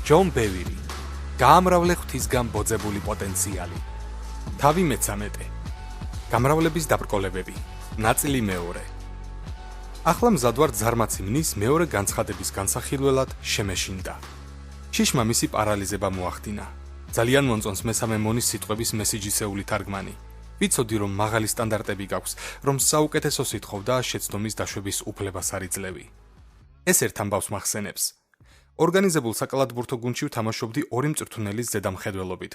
ჯონ ბევირი, გაამრავლე ღვთისგან ბოძებული პოტენციალი. თავი მე-13. გამრავლების დაბრკოლებები. ნაწილი მეორე. ახლა მზადვარ ძარმაცი მნის მეორე განცხადების განსახილველად შემეშინდა. შიშმა მისი პარალიზება მოახდინა. ძალიან მონწონს მესამე მონის სიტყვების მესიჯისეული თარგმანი. ვიცოდი რომ მაღალი სტანდარტები გაქვს, რომ საუკეთესო სიტყვა და შეცდომის დაშვების უფლებას არ იძლევი. ეს ერთ ამბავს მახსენებს. ორგანიზებულ საკალათბურთო გუნდში ვთამაშობდი ორი მწვრთნელის ზედამხედველობით.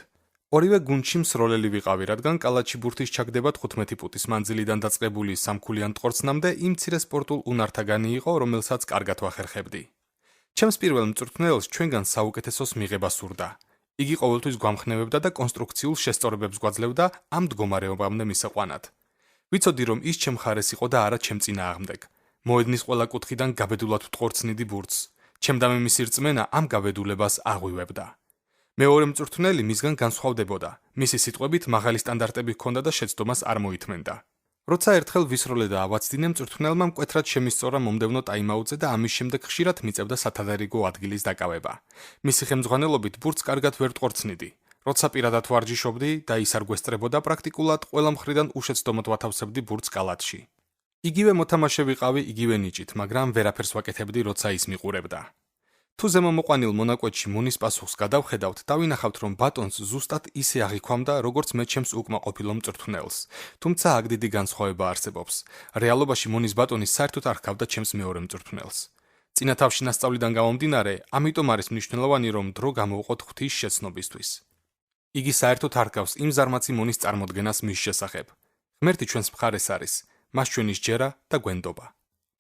ორივე გუნდში მსროლელი ვიყავი, რადგან კალათში ბურთის ჩაგდება 15 ფუტის მანძილიდან დაწყებული სამქულიან ტყორცნამდე იმ მცირე სპორტულ უნართაგანი იყო, რომელსაც კარგად ვახერხებდი. ჩემს პირველ მწვრთნელს ჩვენგან საუკეთესოს მიღება სურდა. იგი ყოველთვის გვამხნევებდა და კონსტრუქციულ შესწორებებს გვაძლევდა ამ მდგომარეობამდე მისაყვანად. ვიცოდი რომ ის ჩემ მხარეს იყო და არა ჩემ წინააღმდეგ. მოედნის ყველა კუთხიდან გაბედულად ვტყორცნიდი ბურთს. ჩემდამე მისი რწმენა ამ გაბედულებას აღვივებდა. მეორე მწვრთნელი მისგან განსხვავდებოდა. მისი სიტყვებით მაღალი სტანდარტები ჰქონდა და შეცდომას არ მოითმენდა. როცა ერთხელ ვისროლე და ავაცდინე, მწვრთნელმა მკვეთრად შემისწორა მომდევნო ტაიმაუტზე და ამის შემდეგ ხშირად მიწევდა სათადარიგო ადგილის დაკავება. მისი ხელმძღვანელობით ბურთს კარგად ვერ ტყორცნიდი. როცა პირადად ვარჯიშობდი და ის არ გვესწრებოდა, პრაქტიკულად ყველა მხრიდან უშეცდომოდ ვათავსებდი ბურთს კალათში. იგივე მოთამაშე ვიყავი, იგივე ნიჭით, მაგრამ ვერაფერს ვაკეთებდი, როცა ის მიყურებდა. თუ ზემომოყვანილ მონაკვეთში მონის პასუხს გადავხედავთ, დავინახავთ, რომ ბატონს ზუსტად ისე აღიქვამდა, როგორც მე ჩემს უკმაყოფილო მწვრთნელს. თუმცა აქ დიდი განსხვავება არსებობს. რეალობაში მონის ბატონი საერთოდ არ ჰგავდა ჩემს მეორე მწვრთნელს. წინა თავში ნასწავლიდან გამომდინარე, ამიტომ არის მნიშვნელოვანი, რომ დრო გამოვყოთ ღვთის შეცნობისთვის. იგი საერთოდ არ ჰგავს იმ ზარმაცი მონის წარმოდგენას მის შესახებ. ღმერთი ჩვენს მხარეს არის, მას ჩვენი სჯერა და გვენდობა.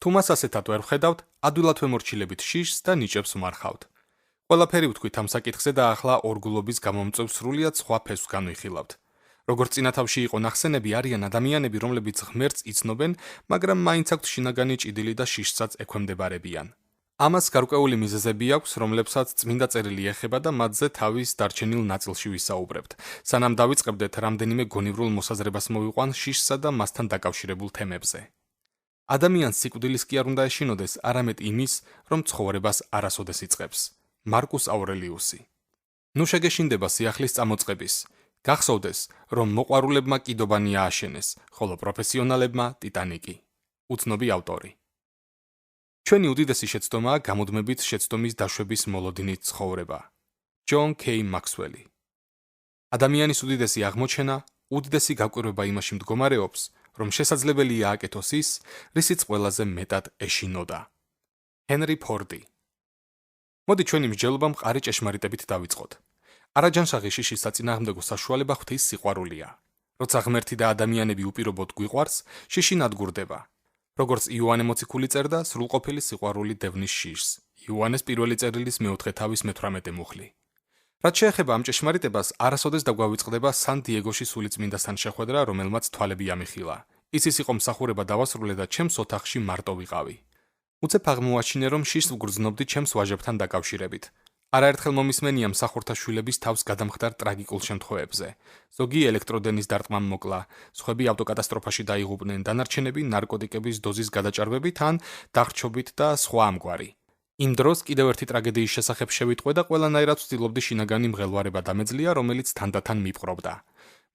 თუ მას ასეთად ვერ ვხედავთ, ადვილად ვემორჩილებით შიშს და ნიჭებს ვმარხავთ. ყველაფერი ვთქვით ამ საკითხზე და ახლა ორგულობის გამომწვევ სრულიად სხვა ფესვს განვიხილავთ. როგორც წინა თავში იყო ნახსენები, არიან ადამიანები, რომლებიც ღმერთს იცნობენ, მაგრამ მაინც აქვთ შინაგანი ჭიდილი და შიშსაც ექვემდებარებიან. ამას გარკვეული მიზეზები აქვს, რომლებსაც წმინდა წერილი ეხება და მათზე თავის დარჩენილ ნაწილში ვისაუბრებთ, სანამ დავიწყებდეთ რამდენიმე გონივრულ მოსაზრებას მოვიყვან შიშსა და მასთან დაკავშირებულ თემებზე. ადამიანს სიკვდილის კი არ უნდა ეშინოდეს, არამედ იმის, რომ ცხოვრებას არასოდეს იწყებს. მარკუს ავრელიუსი. ნუ შეგეშინდება სიახლის წამოწყების. გახსოვდეს, რომ მოყვარულებმა კიდობანი ააშენეს, ხოლო პროფესიონალებმა ტიტანიკი. უცნობი ავტორი. ჩვენი უდიდესი შეცდომაა გამუდმებით შეცდომის დაშვების მოლოდინით ცხოვრება. ჯონ კეი მაქსველი. ადამიანის უდიდესი აღმოჩენა, უდიდესი გაკვირვება იმაში მდგომარეობს, რომ შესაძლებელია აკეთოს ის, რისიც ყველაზე მეტად ეშინოდა. ჰენრი ფორდი. მოდი ჩვენი მსჯელობა მყარი ჭეშმარიტებით დავიწყოთ. არაჯანშაღი შიშის საწინააღმდეგო საშუალება ღვთის სიყვარულია. როცა ღმერთი და ადამიანები უპირობოდ გვიყვარს, შიში ნადგურდება. როგორც იოანე მოციქული წერდა, სრულყოფილი სიყვარული დევნის შიშს. იოანეს პირველი წერილის მეოთხე თავის მე-18 მუხლი. რაც შეეხება ამ ჭეშმარიტებას, არასოდეს დაგვავიწყდება სან-დიეგოში სულიწმინდასთან შეხვედრა, რომელმაც თვალები ამიხილა. ის იყო მსახურება დავასრულე და ჩემს ოთახში მარტო ვიყავი. უცებ აღმოაჩინე, რომ შიშს ვგრძნობდი ჩემს ვაჟებთან დაკავშირებით. არაერთხელ მომისმენია მსახურთა შვილების თავს გადამხდარ ტრაგიკულ შემთხვევებზე. ზოგი ელექტროდენის დარტყმამ მოკლა, სხვები ავტოკატასტროფაში დაიღუპნენ, დანარჩენები ნარკოტიკების დოზის გადაჭარბებით ან დახრჩობით და სხვა ამგვარი. იმ დროს კიდევ ერთი ტრაგედიის შესახებ შევიტყვე და ყველანაირად ვცდილობდი შინაგანი მღელვარება დამეძლია, რომელიც თანდათან მიპყრობდა.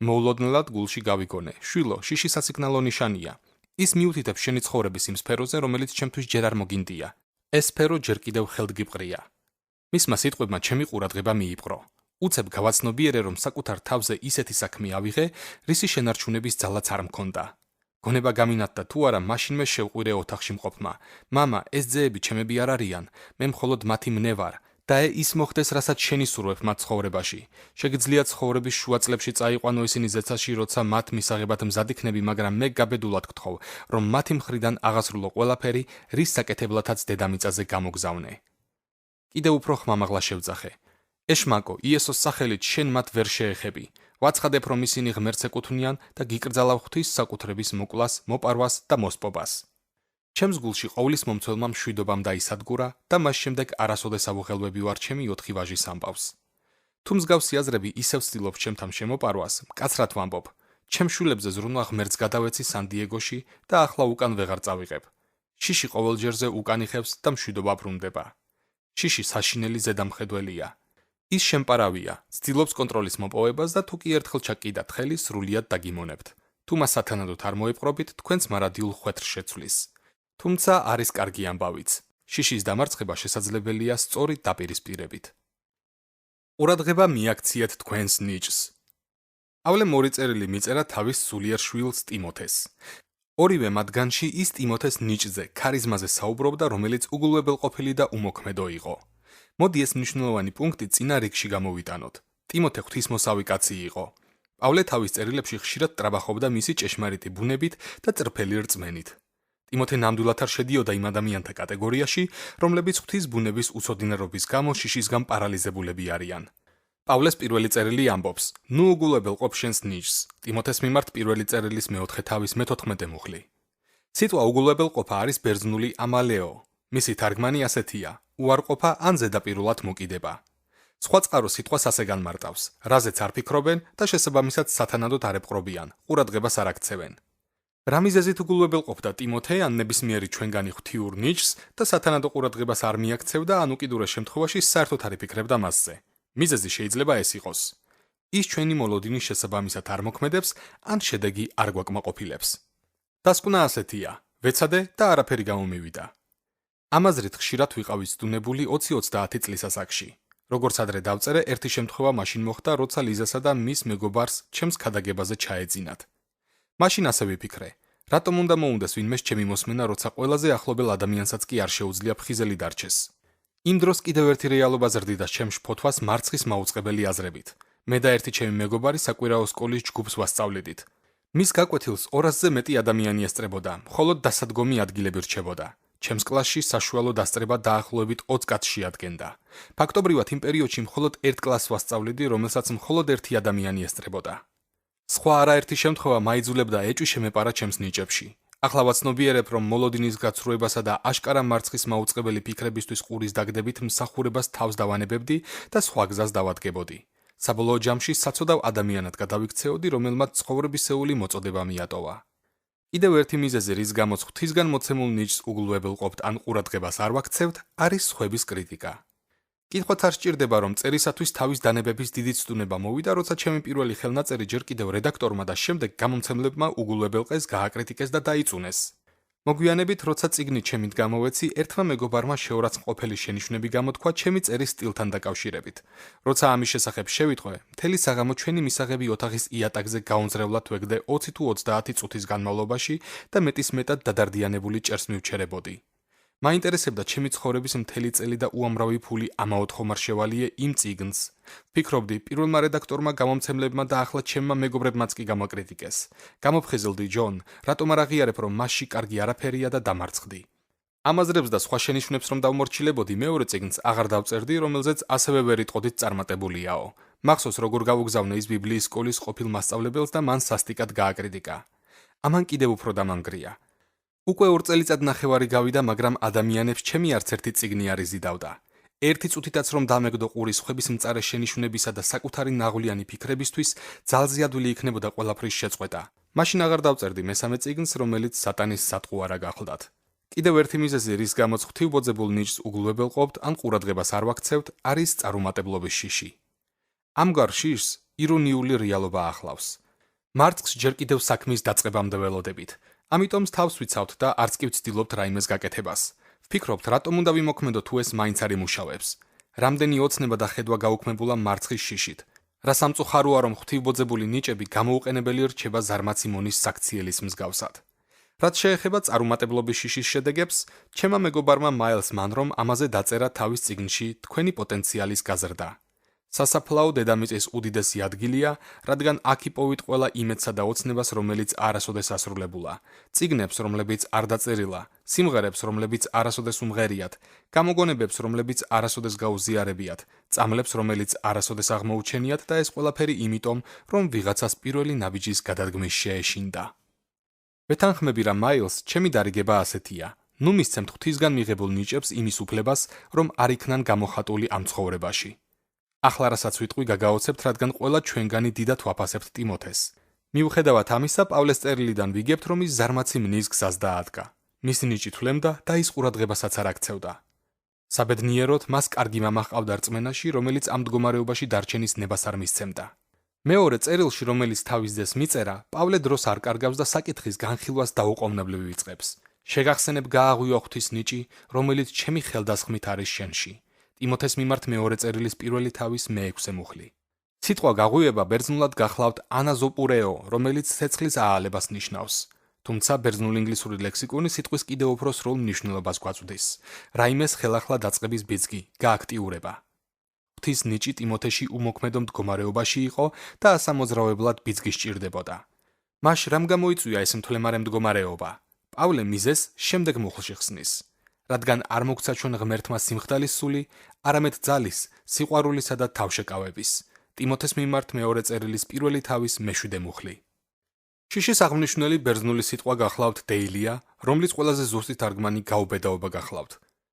მოულოდნელად გულში გავიგონე, შვილო, შიში სასიგნალო ნიშანია. ის მიუთითებს შენი ცხოვრების იმ სფეროზე, რომელიც ჩემთვის ჯერ არ მოგინდია. ეს სფერო ჯერ კიდევ ხელდგიპყრია. მისმა სიტყვებმა ჩემი ყურადღება მიიპყრო. უცებ გავაცნობიერე, რომ საკუთარ თავზე ისეთი საქმე ავიღე, რისი შენარჩუნების ძალაც არ მქონდა. გონება გამინათდა თუ არა, მაშინმე შევყვირე ოთახში მყოფმა. მამა, ეს ძეები ჩემები არ არიან, მე მხოლოდ მათი მნე ვარ. და ის მოხდეს, რასაც შენი სურვებ მათ ცხოვრებაში. შეგიძლია ცხოვრების შუა წლებში წაიყვანო ისინი ზეცაში, როცა მათ მისაღებად მზად იქნები, მაგრამ მე გაბედულად გთხოვ, რომ მათი მხრიდან აღასრულო ყველაფერი, რის საკეთებლათაც დედამიწაზე გამოგზავნე. კიდევ უფრო ხმამაღლა შევძახე. ეშმაკო, იესოს სახელით შენ მათ ვერ შეეხები. ვაცხადებ, რომ ისინი ღმერთს ეკუთვნიან და გიკრძალავ ღვთის საკუთრების მოკლას, მოპარვას და მოსპობას. ჩემს გულში ყოვლის მომცველმა მშვიდობამ დაისადგურა და მას შემდეგ არასოდეს ავუღელვები ვარ ჩემი 4 ვაჟის ამბავს. თუ მსგავსი აზრები ისევ ვცდილობ ჩემთან შემოპარვას, მკაცრად ვამბობ, ჩემ შვილებზე ზრუნვა ღმერთს გადავეცი სან-დიეგოში და ახლა უკან ვეღარ წავიღებ. შიში ყოველჯერზე უკან იხევს და მშვიდობა ბრუნდება. შიში საშინელი ზედამხედველია. ის შემპარავია, ცდილობს კონტროლის მოპოვებას და თუ კი ერთხელ ჩაკიდათ ხელი, სრულიად დაგიმონებთ. თუ მას სათანადოდ არ მოეპყრობით, თქვენს მარადიულ ხვეთრს შეცვლის. თუმცა არის კარგი ამბავიც. შიშის დამარცხება შესაძლებელია სწორი დაპირისპირებით. ყურადღება მიაქციეთ თქვენს ნიჭს. პავლემ ორი წერილი მიწერა თავის სულიერ შვილს ტიმოთეს. ორივე მათგანში ის ტიმოთეს ნიჭზე, ქარიზმაზე საუბრობდა, რომელიც უგულებელყოფილი და უმოქმედო იყო. მოდი ეს მნიშვნელოვანი პუნქტი წინა რიგში გამოვიტანოთ. ტიმოთე ღვთისმოსავი კაცი იყო. პავლე თავის წერილებში ხშირად ტრაბახობდა მისი ჭეშმარიტი ბუნებით და წრფელი რწმენით. ტიმოთე ნამდვილად არ შედიოდა იმ ადამიანთა კატეგორიაში, რომლებიც ღვთის ბუნების უცოდინარობის გამო შიშისგან პარალიზებულები არიან. პავლეს პირველი წერილი ამბობს: ნუ უგულებელყოფ შენს ნიჭს. ტიმოთეს მიმართ პირველი წერილის მეოთხე თავის მე-14 მუხლი. სიტყვა უგულებელყოფა არის ბერძნული ამალეო. მისი თარგმანი ასეთია: უარყოფა ან ზედაპირულად მოკიდება. სხვა წყარო სიტყვას ასე განმარტავს: რაზეც არ ფიქრობენ და შესაბამისად სათანადოდ არ ეპყრობიან, ყურადღებას არ აქცევენ. რა მიზეზით უგულებელყოფდა ტიმოთე ან ნებისმიერი ჩვენგანი ღვთიურ ნიჭს და სათანადო ყურადღებას არ მიაქცევდა ან უკიდურეს შემთხვევაში საერთოდ არ იფიქრებდა მასზე? მიზეზი შეიძლება ეს იყოს: ის ჩვენი მოლოდინის შესაბამისად არ მოქმედებს ან შედეგი არ გვაკმაყოფილებს. დასკვნა ასეთია: ვეცადე და არაფერი გამომივიდა. ამ აზრით ხშირად ვიყავით ცდუნებული 20-30 წლის ასაკში. როგორც ადრე დავწერე, ერთი შემთხვევა მაშინ მოხდა, როცა ლიზასა და მის მეგობარს ჩემს ქადაგებაზე ჩაეძინათ. მაშინ ასე ვიფიქრე: რატომ უნდა მოუნდეს ვინმეს ჩემი მოსმენა, როცა ყველაზე ახლობელ ადამიანსაც კი არ შეუძლია ფხიზელი დარჩეს? იმ დროს კიდევ ერთი რეალობა ზრდიდა ჩემს ფოთვას მარცხის მაუწყებელი აზრებით. მე და ერთი ჩემი მეგობარი საკვირაო სკოლის ჯგუფს ვასწავლედით. მის გაკვეთილს 200-ზე მეტი ადამიანი ესწრებოდა, მხოლოდ დასადგომი ადგილები რჩებოდა. ჩემს კლასში საშუალო დასწრება დაახლოებით 20 კაცს შეადგენდა. ფაქტობრივად იმ პერიოდში მხოლოდ ერთ კლასს ვასწავლედი, რომელსაც მხოლოდ ერთი ადამიანი ესწრებოდა. სხვა არაერთი შემთხვევა მაიძულებდა ეჭვი შემეპარა ჩემს ნიჭებში. ახლა ვაცნობიერებ, რომ მოლოდინის გაცრუებასა და აშკარა მარცხის მაუწყებელი ფიქრებისთვის ყურის დაგდებით მსახურებას თავს დავანებებდი და სხვა გზას დავადგებოდი. საბოლოო ჯამში საცოდავ ადამიანად გადავიქცეოდი, რომელმაც ცხოვრებისეული მოწოდება მიატოვა. კიდევ ერთი მიზეზი, რის გამოც ღვთისგან მოცემულ ნიჭს უგულებელყოფთ ან ყურადღებას არ ვაქცევთ, არის სხვების კრიტიკა. კითხვაც არ სჭირდება, რომ წერისათვის თავის დანებების დიდი ცდუნება მოვიდა, როცა ჩემი პირველი ხელნაწერი ჯერ კიდევ რედაქტორმა და შემდეგ გამომცემლებმა უგულებელყეს, გააკრიტიკეს და დაიწუნეს. მოგვიანებით, როცა წიგნი ჩემით გამოვეცი, ერთმა მეგობარმა შეურაცხმყოფელი შენიშვნები გამოთქვა ჩემი წერის სტილთან დაკავშირებით. როცა ამის შესახებ შევიტყვე, მთელი საღამო ჩვენი მისაღები ოთახის იატაკზე გაუნձრევლად ვეგდე 20 თუ 30 წუთის განმავლობაში და მეტის მეტად დადარდიანებული ჭერს მივჩერებოდი. მაინტერესებდა ჩემი ცხოვრების მთელი წელი და უამრავი ფული ამაოდ ხომ არ შევალიე იმ წიგნს. ვფიქრობდი, პირველმა რედაქტორმა, გამომცემლებმა და ახლა ჩემმა მეგობრებმაც კი გამაკრიტიკეს. გამოფხიზლდი ჯონ, რატომ არ აღიარებ, რომ მასში კარგი არაფერია და დამარცხდი. ამ აზრებს და სხვა შენიშვნებს რომ დავმორჩილებოდი, მეორე წიგნს აღარ დავწერდი, რომელზეც ასევე ვერ იტყოდით წარმატებულიაო. მახსოვს, როგორ გავუგზავნე ის ბიბლიის სკოლის ყოფილ მასწავლებელს და მან სასტიკად გააკრიტიკა. ამან კიდევ უფრო დამანგრია. უკვე 2 წელიწად ნახევარი გავიდა, მაგრამ ადამიანებს ჩემი არც ერთი წიგნი არ იზიდავდა. ერთი წუთითაც რომ დამეგდო ყური სხვების მწარე შენიშვნებისა და საკუთარი ნაღვლიანი ფიქრებისთვის, ძალზე ადვილი იქნებოდა ყველაფრის შეწყვეტა. მაშინ აღარ დავწერდი მესამე წიგნს, რომელიც სატანის სატყუარა გახლდათ. კიდევ ერთი მიზეზი, რის გამოც ღვთივბოძებულ ნიჭს უგულებელყოფთ ან ყურადღებას არ ვაქცევთ, არის წარუმატებლობის შიში. ამგვარ შიშს ირონიული რეალობა ახლავს. მარცხს ჯერ კიდევ საქმის დაწყებამდე ველოდებით. ამიტომ თავს ვიცავთ და არც კი ვცდილობთ რაიმეს გაკეთებას. ვფიქრობთ, რატომ უნდა ვიმოქმედო თუ ეს მაინც არ იმუშავებს. რამდენი ოცნება და ხედვა გაუქმებულა მარცხის შიშით. რა სამწუხაროა, რომ ღვთივბოძებული ნიჭები გამოუყენებელი რჩება ზარმაცი მონის საქციელის მსგავსად. რაც შეეხება წარუმატებლობის შიშის შედეგებს, ჩემმა მეგობარმა მაილს მანრომ ამაზე დაწერა თავის წიგნში თქვენი პოტენციალის გაზრდა. სასაფლაო დედამიწის უდიდესი ადგილია, რადგან აქ იპოვით ყველა იმედსა და ოცნებას, რომელიც არასოდეს ასრულებულა, წიგნებს, რომლებიც არ დაწერილა, სიმღერებს, რომლებიც არასოდეს უმღერიათ, გამოგონებებს, რომლებიც არასოდეს გაუზიარებიათ, წამლებს, რომელიც არასოდეს აღმოუჩენიათ და ეს ყველაფერი იმიტომ, რომ ვიღაცას პირველი ნაბიჯის გადადგმის შეეშინდა. ვეთანხმები რა მაილს, ჩემი დარიგება ასეთია: ნუ მისცემთ ღვთისგან მიღებულ ნიჭებს იმის უფლებას, რომ არ იქნან გამოხატული ამ ცხოვრებაში. ახლა რასაც ვიტყვი გაგაოცებთ, რადგან ყველა ჩვენგანი დიდად ვაფასებთ ტიმოთეს. მიუხედავად ამისა, პავლეს წერილიდან ვიგებთ, რომ ის ზარმაცი მნის გზას დაადგა. მისი ნიჭი თვლემდა და ის ყურადღებასაც არ აქცევდა. საბედნიეროდ მას კარგი მამა ჰყავდა რწმენაში, რომელიც ამ მდგომარეობაში დარჩენის ნებას არ მისცემდა. მეორე წერილში, რომელიც თავის ძეს მიწერა, პავლე დროს არ კარგავს და საკითხის განხილვას დაუყოვნებლივ იწყებს. შეგახსენებ გააღვივა ღვთის ნიჭი, რომელიც ჩემი ხელდასხმით არის შენში. ტიმოთეს მიმართ მეორე წერილის პირველი თავის მე-6 მუხლი. სიტყვა გაღვივება ბერძნულად გახლავთ ანაზოპურეო, რომელიც ცეცხლის აალებას ნიშნავს. თუმცა ბერძნულ ინგლისური ლექსიკონი სიტყვის კიდევ უფრო სრულ მნიშვნელობას გვაწვდის. რაიმეს ხელახლა დაწყების ბიძგი, გააქტიურება. ღვთის ნიჭი ტიმოთეში უმოქმედო მდგომარეობაში იყო და ასამოძრავებლად ბიძგი სჭირდებოდა. მას რამ გამოიწვია ეს მთლემარე მდგომარეობა? პავლე მიზეს შემდეგ მუხლში ხსნის. რადგან არ მოგცა ჩვენ ღმერთმა სიმხდალის სული, არამედ ძალის, სიყვარულისა და თავშეკავების. ტიმოთეს მიმართ მეორე წერილის პირველი თავის მე-7 მუხლი. შიშის აღმნიშვნელი ბერძნული სიტყვა გახლავთ დეილია, რომლის ყველაზე ზუსტი თარგმანი გაუბედაობა გახლავთ.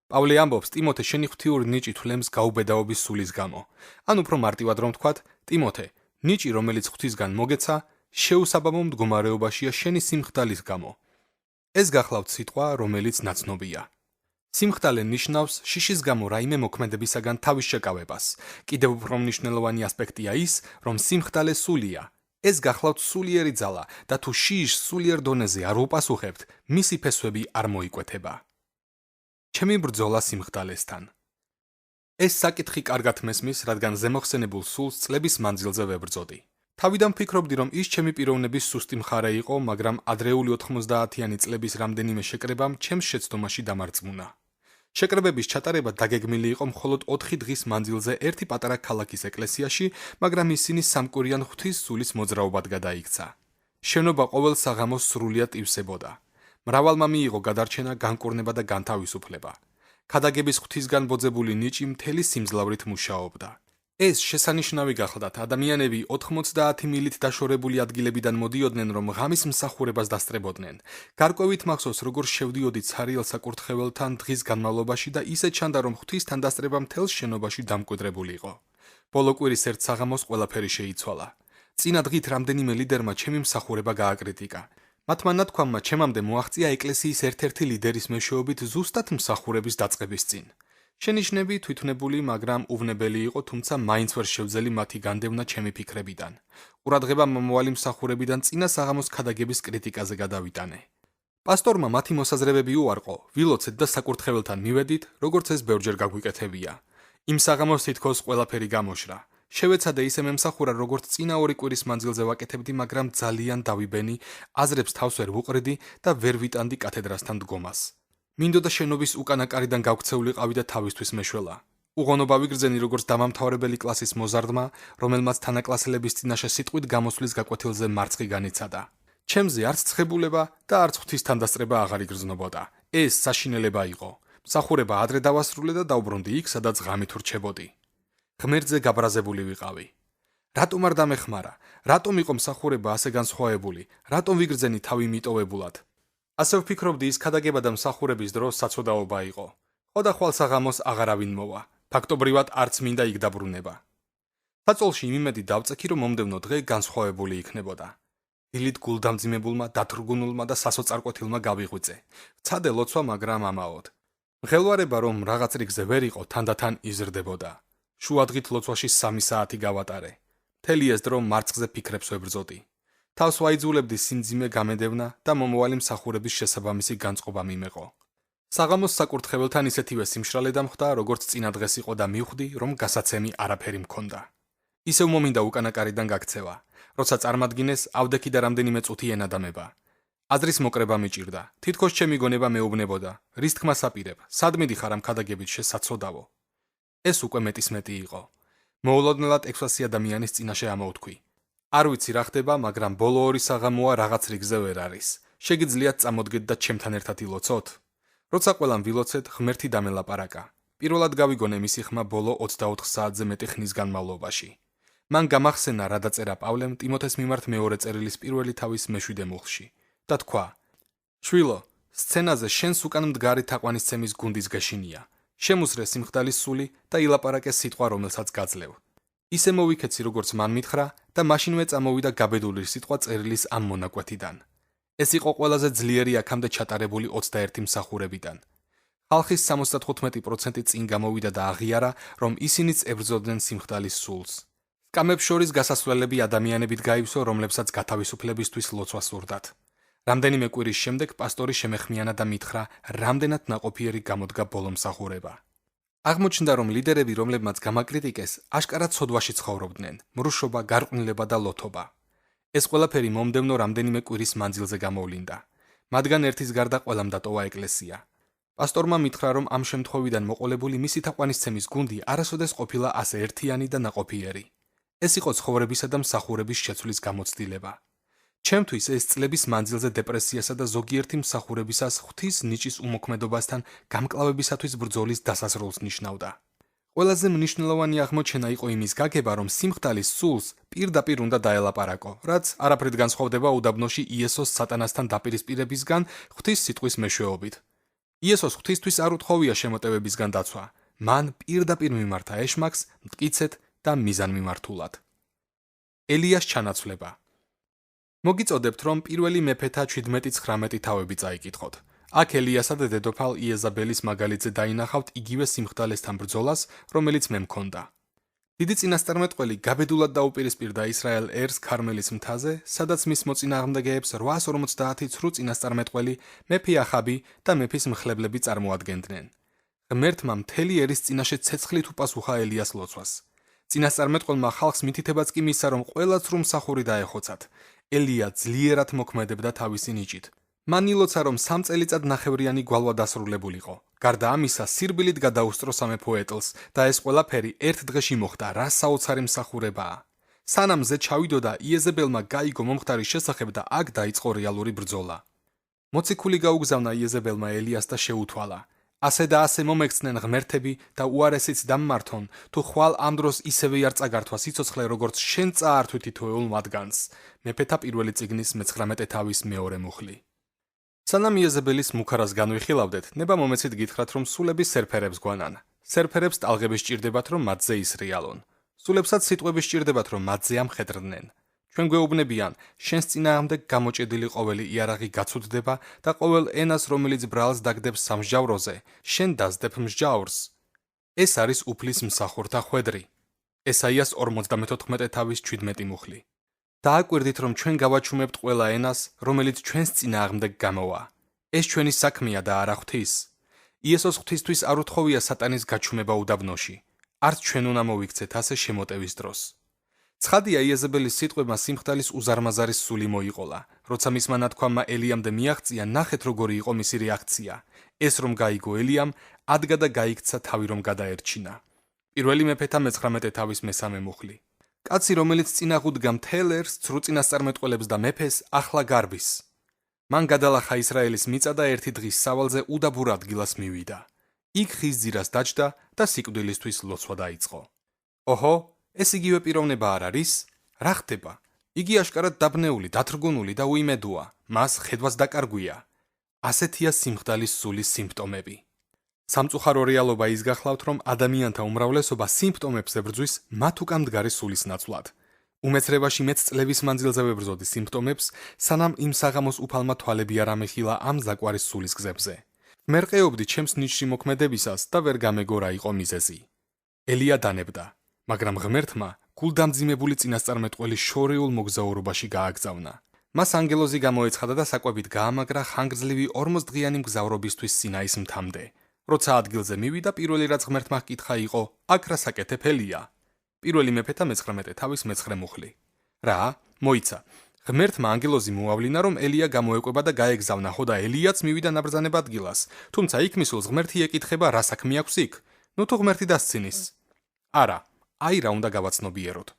პავლე ამბობს, ტიმოთე, შენი ღვთიური ნიჭი თვლემს გაუბედაობის სულის გამო. ან უფრო მარტივად რომ ვთქვათ, ტიმოთე, ნიჭი, რომელიც ღვთისგან მოგეცა, შეუსაბამო მდგომარეობაშია შენი სიმხდალის გამო. ეს გახლავთ სიტყვა, რომელიც ნაცნობია. სიმხდალე ნიშნავს შიშის გამო რაიმე მოქმედებისაგან თავის შეკავებას. კიდევ უფრო მნიშვნელოვანი ასპექტია ის, რომ სიმხდალე სულია. ეს გახლავთ სულიერი ძალა და თუ შიშს სულიერ დონეზე არ უპასუხებთ, მისი ფესვები არ მოიკვეთება. ჩემი ბრძოლა სიმხდალესთან. ეს საკითხი კარგად მესმის, რადგან ზემოხსენებულ სულს წლების მანძილზე ვებრძოდი. თავიდან ვფიქრობდი, რომ ის ჩემი პიროვნების სუსტი მხარე იყო, მაგრამ ადრეული 90-იანი წლების რამდენიმე შეკრებამ ჩემს შეცდომაში დამარწმუნა. შეკრებების ჩატარება დაგეგმილი იყო მხოლოდ 4 დღის მანძილზე ერთი პატარა ქალაქის ეკლესიაში, მაგრამ ისინი სამკვირიან ღვთის სულის მოძრაობად გადაიქცა. შენობა ყოველ საღამოს სრულიად ივსებოდა. მრავალმა მიიღო გადარჩენა, განკურნება და განთავისუფლება. ქადაგების ღვთისგან ბოძებული ნიჭი მთელი სიმძლავრით მუშაობდა. ეს შესანიშნავი გახლდათ, ადამიანები 90 მილით დაშორებული ადგილებიდან მოდიოდნენ, რომ ღამის მსახურებას დასწრებოდნენ. გარკვევით მახსოვს, როგორ შევდიოდი ცარიელ საკურთხეველთან დღის განმავლობაში და ისე ჩანდა, რომ ღვთისთან დასწრება მთელ შენობაში დამკვიდრებული იყო. ბოლო კვირის ერთ საღამოს ყველაფერი შეიცვალა. წინა დღით რამდენიმე ლიდერმა ჩემი მსახურება გააკრიტიკა. მათმა ნათქვამმა ჩემამდე მოაღწია ეკლესიის ერთ-ერთი ლიდერის მეშვეობით ზუსტად მსახურების დაწყების წინ. შენიშვნები თვითნებული, მაგრამ უვნებელი იყო, თუმცა მაინც ვერ შევძელი მათი განდევნა ჩემი ფიქრებიდან. ყურადღება მომავალი მსახურებიდან წინა საღამოს ქადაგების კრიტიკაზე გადავიტანე. პასტორმა მათი მოსაზრებები უარყო, ვილოცეთ და საკურთხეველთან მივედით, როგორც ეს ბევრჯერ გაგვიკეთებია. იმ საღამოს თითქოს ყველაფერი გამოშრა. შევეცადე ისე მემსახურა, როგორც წინა 2 კვირის მანძილზე ვაკეთებდი, მაგრამ ძალიან დავიბენი, აზრებს თავს ვერ ვუყრიდი და ვერ ვიტანდი კათედრასთან დგომას. მინდოდა შენობის უკანა კარიდან გავქცეულიყავი და თავისთვის მეშველა. უღონობა ვიგრძენი როგორც დამამთავრებელი კლასის მოზარდმა, რომელმაც თანაკლასელების წინაშე სიტყვით გამოსვლის გაკვეთილზე მარცხი განიცადა. ჩემზე არც ცხებულება და არც ღვთისთან დასწრება აღარ იგრძნობოდა. ეს საშინელება იყო. მსახურება ადრე დავასრულე და დავბრუნდი იქ, სადაც ღამით ვრჩებოდი. ღმერთზე გაბრაზებული ვიყავი. რატომ არ დამეხმარა? რატომ იყო მსახურება ასე განსხვავებული? რატომ ვიგრძენი თავი მიტოვებულად? ასე ვფიქრობდი, ის ქადაგება და მსახურების დროს საცოდაობა იყო. ხოდახვალ საღამოს აღარავინ მოვა. ფაქტობრივად არც მინდა იქ დაბრუნება. საწოლში იმედი დავწექი, რომ მომდევნო დღე განსხვავებული იქნებოდა. დილით გულდამძიმებულმა, დათრგუნულმა და სასოწარკვეთილმა გავიღვიწე. ვცადე ლოცვა, მაგრამ ამაოდ. მღელვარება, რომ რაღაც რიგზე ვერ იყო, თანდათან იზრდებოდა. შუადღით ლოცვაში 3 საათი გავატარე. მთელი ეს დრო მარცხზე ფიქრებს ვებრძოდი. თავს ვაიძულებდი სიმძიმე გამედევნა და მომავალი მსახურების შესაბამისი განწყობა მიმეყო. საღამოს საკურთხეველთან ისეთივე სიმშრალე დამხვდა, როგორც წინა დღეს იყო და მივხვდი, რომ გასაცემი არაფერი მქონდა. ისევ მომინდა უკანა კარიდან გაქცევა. როცა წარმადგინეს, ავდექი და რამდენიმე წუთი ენადამება. აზრის მოკრება მიჭირდა. თითქოს ჩემი გონება მეუბნებოდა, რის თქმას აპირებ, სად მიდიხარ ამ ქადაგებით შესაცოდავო. ეს უკვე მეტისმეტი იყო. მოულოდნელად 600 ადამიანის წინაშე ამოვთქვი. არ ვიცი რა ხდება, მაგრამ ბოლო 2 საღამოა რაღაც რიგზე ვერ არის. შეგიძლიათ წამოდგეთ და ჩემთან ერთად ილოცოთ? როცა ყველამ ვილოცეთ, ღმერთი დამელაპარაკა. პირველად გავიგონე მისი ხმა ბოლო 24 საათზე მეტი ხნის განმავლობაში. მან გამახსენა რა დაწერა პავლემ ტიმოთეს მიმართ მეორე წერილის პირველი თავის მე-7 მუხლში და თქვა: შვილო, სცენაზე შენს უკან მდგარი თაყვანისცემის გუნდის გეშინია. შემუსრე სიმხდალის სული და ილაპარაკე სიტყვა, რომელსაც გაძლევ. ისე მოვიქეცი, როგორც მან მითხრა და მაშინვე წამოვიდა გაბედული სიტყვა წერილის ამ მონაკვეთიდან. ეს იყო ყველაზე ძლიერი აქამდე ჩატარებული 21 მსახურებიდან. ხალხის 75% წინ გამოვიდა და აღიარა, რომ ისინიც ებრძოდნენ სიმხდალის სულს. სკამებს შორის გასასვლელები ადამიანებით გაივსო, რომლებსაც გათავისუფლებისთვის ლოცვა სურდათ. რამდენიმე კვირის შემდეგ პასტორი შემეხმიანა და მითხრა, რამდენად ნაყოფიერი გამოდგა ბოლომსახურება. აღმოჩნდა, რომ ლიდერები, რომლებმაც გამაკრიტიკეს, აშკარად ცოდვაში ცხოვრობდნენ, მრუშობა, გარყვნილება და ლოთობა. ეს ყველაფერი მომდევნო რამდენიმე კვირის მანძილზე გამოვლინდა. მათგან ერთის გარდა ყველამ დატოვა ეკლესია. პასტორმა მითხრა, რომ ამ შემთხვევიდან მოყოლებული მისი თაყვანისცემის გუნდი არასოდეს ყოფილა ასე ერთიანი და ნაყოფიერი. ეს იყო ცხოვრებისა და მსახურების შეცვლის გამოცდილება. ჩემთვის ეს წლების მანძილზე დეპრესიასა და ზოგიერთი მსახურებისას ღვთის ნიჭის უმოქმედობასთან გამკლავებისათვის ბრძოლის დასასრულს ნიშნავდა. ყველაზე მნიშვნელოვანი აღმოჩენა იყო იმის გაგება, რომ სიმხდალის სულს პირდაპირ უნდა დაელაპარაკო, რაც არაფრით განსხვავდება უდაბნოში იესოს სატანასთან დაპირისპირებისგან ღვთის სიტყვის მეშვეობით. იესოს ღვთისთვის არ უთხოვია შემოტევებისგან დაცვა, მან პირდაპირ მიმართა ეშმაკს მტკიცედ და მიზანმიმართულად. ელიას ჩანაცვლება. მოგიწოდებთ, რომ პირველი მეფეთა 17-19 თავები წაიკითხოთ. აქ ელიასა და დედოფალ იეზაბელის მაგალითზე დაინახავთ იგივე სიმხდალესთან ბრძოლას, რომელიც მე მქონდა. დიდი წინასწარმეტყველი გაბედულად დაუპირისპირდა ისრაელ ერს ქარმელის მთაზე, სადაც მის მოწინააღმდეგეებს 850 ცრუ წინასწარმეტყველი, მეფე ახაბი და მეფის მხლებლები წარმოადგენდნენ. ღმერთმა მთელი ერის წინაშე ცეცხლით უპასუხა ელიას ლოცვას. წინასწარმეტყველმა ხალხს მითითებაც კი მისცა, რომ ყველა ცრუ მსახური დაეხოცათ. ელია ძლიერად მოქმედებდა თავისი ნიჭით. მან ილოცა, რომ 3 წელიწად ნახევრიანი გვალვა დასრულებულიყო. გარდა ამისა, სირბილით გადაუსწრო სამეფო ეტლს და ეს ყველაფერი ერთ დღეში მოხდა, რა საოცარი მსახურებაა. სანამ ზე ჩავიდოდა, იეზებელმა გაიგო მომხდარის შესახებ და აქ დაიწყო რეალური ბრძოლა. მოციქული გაუგზავნა იეზებელმა ელიას და შეუთვალა: ასე და ასე მომექცნენ ღმერთები და უარესიც დამმართონ, თუ ხვალ ამ დროს ისევე არ წაგართვა სიცოცხლე, როგორც შენ წაართვი თითოეულ მათგანს. მეფეთა პირველი წიგნის 19 თავის მეორე მუხლი. სანამ იეზებელის მუქარას განვიხილავდეთ, ნება მომეცით გითხრათ, რომ სულების სერფერებს გვანან. სერფერებს ტალღები სჭირდებათ, რომ მათზე ისრიალონ. სულებსაც სიტყვები სჭირდებათ, რომ მათზე ამხედრდნენ. ჩვენ გვეუბნებიან, შენს წინააღმდეგ გამოჭედილი ყოველი იარაღი გაცუდდება და ყოველ ენას, რომელიც ბრალს დაგდებს სამსჯავროზე, შენ დაძდებ მსჯავრს. ეს არის უფლის მსახურთა ხვედრი. ესაიას 54 თავის 17 მუხლი. დააკვირდით, რომ ჩვენ გავაჩუმებთ ყველა ენას, რომელიც ჩვენს წინააღმდეგ გამოვა. ეს ჩვენი საქმეა და არა ღვთის. იესოს ღვთისთვის არ უთხოვია სატანის გაჩუმება უდაბნოში. არც ჩვენ უნდა მოვიქცეთ ასე შემოტევის დროს. ცხადია, იეზებელის სიტყვებმა სიმხდალის უზარმაზარის სული მოიყოლა. როცა მისმა ნათქვამმა ელიამდე მიაღწია, ნახეთ როგორი იყო მისი რეაქცია. ეს რომ გაიგო ელიამ, ადგა და გაიქცა თავი რომ გადაერჩინა. პირველი მეფეთა 19 თავის მესამე მუხლი. კაცი, რომელიც წინაღუდგა მთელ ერს, ცრუ წინასწარმეტყველებს და მეფეს, ახლა გარბის. მან გადალახა ისრაელის მიწა და ერთი დღის სავალზე უდაბურ ადგილას მივიდა. იქ ხის ძირას დაჯდა და სიკვდილისთვის ლოცვა დაიწყო. ოჰო, ეს იგივე პიროვნება არ არის? რა ხდება? იგი აშკარად დაბნეული, დათრგუნული და უიმედოა. მას ხედვას დაკარგვია. ასეთია სიმხდალის სულის სიმპტომები. სამწუხარო რეალობა ის გახლავთ, რომ ადამიანთა უმრავლესობა სიმპტომებს ებრძვის მათ უკან მდგარი სულის ნაცვლად. უმეცრებაში მეც წლების მანძილზე ვებრძოდი სიმპტომებს, სანამ იმ საღამოს უფალმა თვალები არ ამეხილა ამ ზაკვარის სულის გზებზე. მერყეობდი ჩემს ნიჭში მოქმედებისას და ვერ გამეგო რა იყო მიზეზი. ელია დანებდა, მაგრამ ღმერთმა გულდამძიმებული წინასწარმეტყველი შორეულ მოგზაურობაში გააგზავნა. მას ანგელოზი გამოეცხადა და საკვებით გაამაგრა ხანგრძლივი 40 დღიანი მგზავრობისთვის სინაის მთამდე. როცა ადგილზე მივიდა, პირველი რაც ღმერთმა ჰკითხა იყო: აქ რა საკეთებელია? პირველი მეფეთა 19 თავის 9 მუხლი. რა? მოიცა. ღმერთმა ანგელოზი მოავლინა, რომ ელია გამოეკვება და გაეგზავნა, ხო და ელიაც მივიდა ნაბრძანებ ადგილას. თუმცა იქ მისულს ღმერთი ეკითხება, რა საქმე აქვს იქ? ნუ თუ ღმერთი დასცინის. არა, აი რა უნდა გავაცნობიეროთ.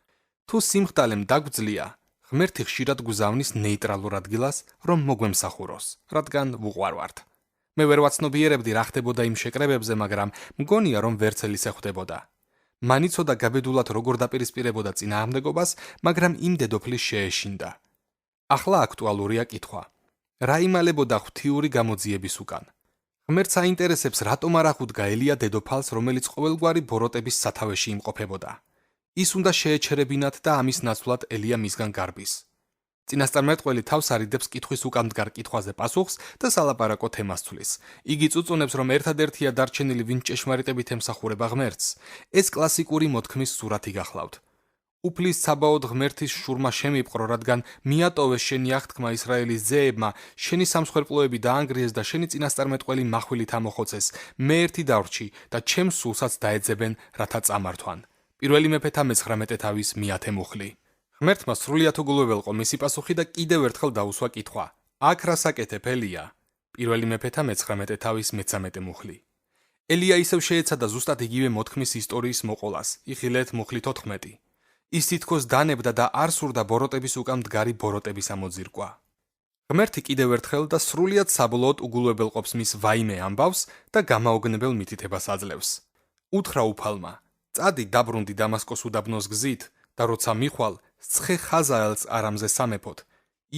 თუ სიმხდალემ დაგვძლია, ღმერთი ხშირად გვზავნის ნეიტრალურ ადგილას, რომ მოგვემსახუროს, რადგან ვუყვარვართ. მე ვერ ვაცნობიერებდი რა ხდებოდა იმ შეკრებებზე, მაგრამ მგონია, რომ ვერც ელისე ხვდებოდა. მან იცოდა გაბედულად როგორ დაპირისპირებოდა წინააღმდეგობას, მაგრამ იმ დედოფლის შეეშინდა. ახლა აქტუალურია კითხვა: რა იმალებოდა ღვთიური გამოძიების უკან? ღმერთს აინტერესებს, რატომ არ ახუდგა ელია დედოფალს, რომელიც ყოველგვარი ბოროტების სათავეში იმყოფებოდა. ის უნდა შეეჩერებინათ და ამის ნაცვლად ელია მისგან გარბის. წინასწარმეტყველი თავს არიდებს კითხვის უკანდგარ კითხვაზე პასუხს და სალაპარაკო თემას ცვლის. იგი წუწუნებს, რომ ერთადერთია დარჩენილი, ვინც ჭეშმარიტებით ემსახურება ღმერთს. ეს კლასიკური მოთქმის სურათი გახლავთ. უფლის საბაოდ ღმერთის შურმა შემიპყრო, რადგან მიატოვეს შენი აღთქმა ისრაელის ძეებმა, შენი სამსხვერპლოები დაანგრიეს და შენი წინასწარმეტყველი מחვილით ამოხოცეს. მე ერთი დავრჩი და ჩემს სულსაც დაეძებენ, რათა წამართვან. პირველი მეფეთა 19 თავის 10 მუხლი. ღმერთმა სრულიად უგულებელყო მისი პასუხი და კიდევ ერთხელ დაუსვა კითხვა. აქ რა საკეთებ, ელია? პირველი მეფეთა 19 თავის 13 მუხლი. ელია ისევ შეეცადა ზუსტად იგივე მოთქმის ისტორიის მოყოლას. იხილეთ მუხლით 14. ის თითქოს დანებდა და არ სურდა ბოროტების უკან მდგარი ბოროტების ამოძირკვა. ღმერთი კიდევ ერთხელ და სრულიად საბოლოოდ უგულებელყოფს მის ვაიმე ამბავს და გამაოგნებელ მითითებას აძლევს. უთხრა უფალმა: წადი დაბრუნდი დამასკოს უდაბნოს გზით და როცა მიხვალ, სცხე ხაზაელს არამზე სამეფოდ,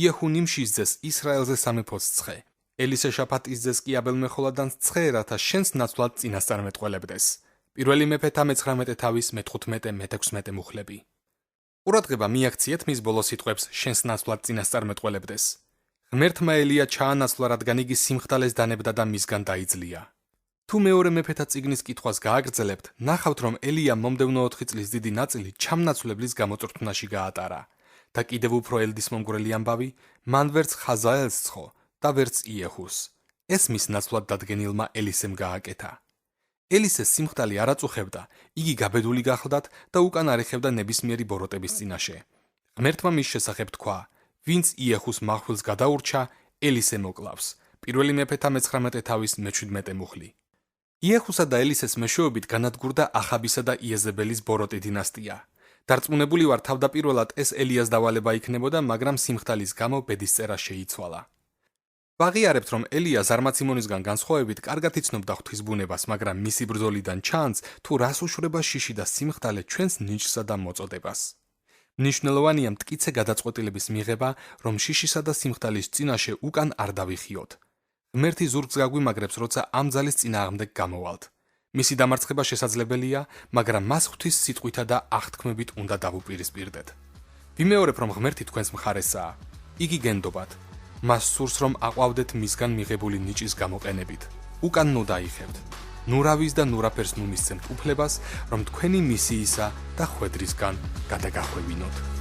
იეჰუ ნიმშისძეს ისრაელზე სამეფოს სცხე, ელისე შაფატის ძეს კი აბელ-მეხოლადანს სცხე, რათა შენს ნაცვლად წინასწარმეტყველებდეს. პირველი მეფეთა 19 თავის 15-16 მუხლები. ყურადღება მიაქციეთ მის ბოლო სიტყვებს შენს ნაცვლად წინასწარმეტყველებდეს. ღმერთმა ელია ჩაანაცვლა, რადგან იგი სიმხდალეს დანებდა და მისგან დაიძლია. თუ მეორე მეფეთა წიგნის კითხვას გააგრძელებთ, ნახავთ, რომ ელიამ მომდევნო 4 წლის დიდი ნაწილი ჩამნაცვლებლის გამოწვრთნაში გაატარა და კიდევ უფრო ელდის მომგვრელი ამბავი, მან ვერც ხაზაელს ცხო და ვერც იეჰუს. ეს მის ნაცვლად დადგენილმა ელისემ გააკეთა. ელისეს სიმხდალი არ აწუხებდა, იგი გაბედული გახლდათ და უკან არ ეხებდა ნებისმიერი ბოროტების წინაშე. ღმერთმა მის შესახებ თქვა: ვინც იეჰუს მახვილს გადაურჩა, ელისე მოკლავს. პირველი მეფეთა 19 თავის 17 მუხლი. იეჰუსა და ელისეს მეშვეობით განადგურდა ახაბისა და იეზებელის ბოროტი დინასტია. დარწმუნებული ვარ, თავდაპირველად ეს ელიას დავალება იქნებოდა, მაგრამ სიმხდალის გამო ბედისწერა შეიცვალა. ვაღიარებთ, რომ ელია ზარმაციმონისგან განსხვავებით კარგად იცნობდა ღვთის ბუნებას, მაგრამ მისი ბრძოლიდან ჩანს, თუ რას უშვრება შიში და სიმხდალე ჩვენს ნიშსა და მოწოდებას. მნიშვნელოვანია მტკიცე გადაწყვეტილების მიღება, რომ შიშისა და სიმხდალის წინაშე უკან არ დავიხიოთ. ღმერთი ზურგს გაგვიმაგრებს, როცა ამ ძალის წინააღმდეგ გამოვალთ. მისი დამარცხება შესაძლებელია, მაგრამ მას ღვთის სიტყვითა და აღთქმებით უნდა დავუპირისპირდეთ. ვიმეორებ, რომ ღმერთი თქვენს მხარესაა. იგი გენდობათ. მას სურს, რომ აყვავდეთ მისგან მიღებული ნიჭის გამოყენებით. უკან ნუ დაიხევთ. ნურავის და ნურაფერს ნუ მისცემთ უფლებას, რომ თქვენი მისიისა და ხვედრისგან გადაგახვევინოთ.